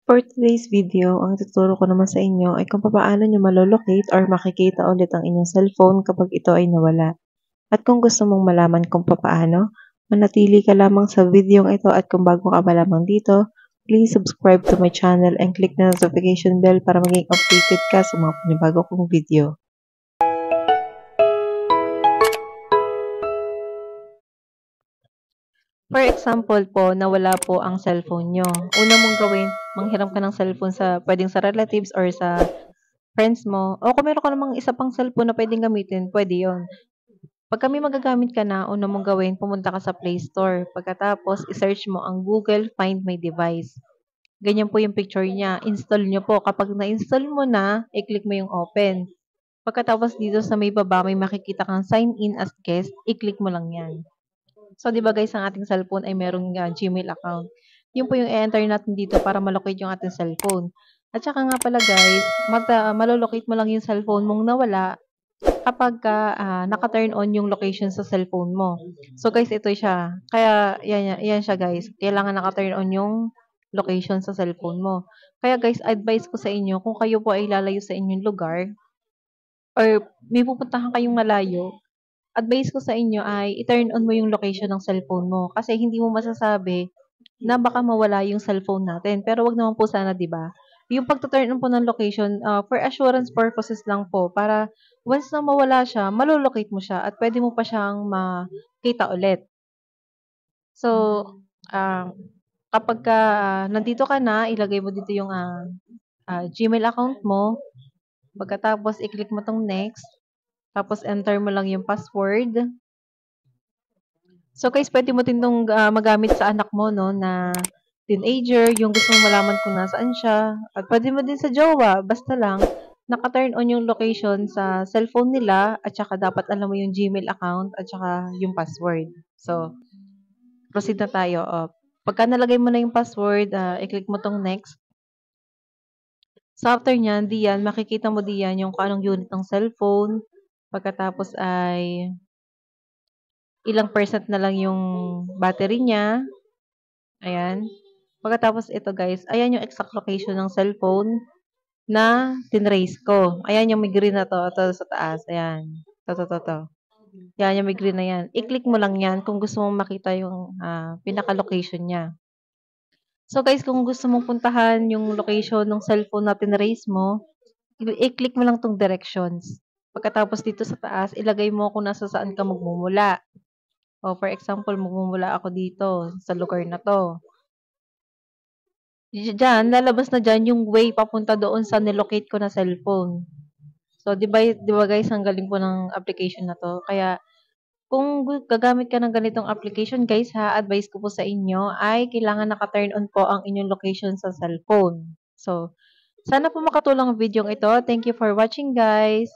For today's video, ang tuturo ko naman sa inyo ay kung paano nyo malolocate or makikita ulit ang inyong cellphone kapag ito ay nawala. At kung gusto mong malaman kung paano, manatili ka lamang sa video ito at kung bago ka pa lamang dito, please subscribe to my channel and click the notification bell para maging updated ka sa mga panibago kong video. For example po, nawala po ang cellphone nyo. Una mong gawin, manghiram ka ng cellphone pwedeng sa relatives or sa friends mo. O kung meron ka namang isa pang cellphone na pwedeng gamitin, pwede yon. Pag kami magagamit ka na, una mong gawin, pumunta ka sa Play Store. Pagkatapos, isearch mo ang Google Find My Device. Ganyan po yung picture niya. Install nyo po. Kapag na-install mo na, i-click mo yung open. Pagkatapos dito sa may baba, may makikita kang sign in as guest, i-click mo lang yan. So, di ba guys, ang ating cellphone ay merong Gmail account. Yun po yung i-enter natin dito para malocate yung ating cellphone. At saka nga pala guys, malolocate mo lang yung cellphone mong nawala kapag naka-turn on yung location sa cellphone mo. So guys, ito siya. Kaya yan siya guys. Kailangan naka-turn on yung location sa cellphone mo. Kaya guys, advice ko sa inyo, kung kayo po ay lalayo sa inyong lugar or may pupuntahan kayong malayo, advice ko sa inyo ay i-turn on mo yung location ng cellphone mo kasi hindi mo masasabi na baka mawala yung cellphone natin. Pero wag naman po sana, 'di ba? Yung pagta-turn on po ng location for assurance purposes lang po para once na mawala siya, malolocate mo siya at pwede mo pa siyang makita ulit. So, kapag nandito ka na, ilagay mo dito yung Gmail account mo. Pagkatapos, i-click mo tong next. Tapos, enter mo lang yung password. So guys, pwede mo din itong magamit sa anak mo, no, na teenager, yung gusto mong malaman kung nasaan siya. At pwede mo din sa jowa, basta lang, naka-turn on yung location sa cellphone nila, at saka dapat alam mo yung Gmail account, at saka yung password. So, proceed na tayo. Pagka nalagay mo na yung password, i-click mo tong next. So, after nyan, diyan, makikita mo diyan yung kung anong unit ng cellphone. Pagkatapos ay ilang percent na lang yung battery niya. Ayan. Pagkatapos ito guys, ayan yung exact location ng cellphone na tinrace ko. Ayan yung may green na to. Ito sa taas. Ayan. To. Yan yung may green na yan. I-click mo lang yan kung gusto mong makita yung pinaka-location niya. So guys, kung gusto mong puntahan yung location ng cellphone na tinrace mo, i-click mo lang tong directions. Pagkatapos dito sa taas, ilagay mo kung nasa saan ka magmumula. O for example, magmumula ako dito sa lugar na to. Diyan, lalabas na diyan yung way papunta doon sa nilocate ko na cellphone. So, di ba guys, ang galing po ng application na to. Kaya, kung gagamit ka ng ganitong application, guys, advice ko po sa inyo ay kailangan naka-turn on po ang inyong location sa cellphone. So, sana po makatulong ang video ito. Thank you for watching, guys.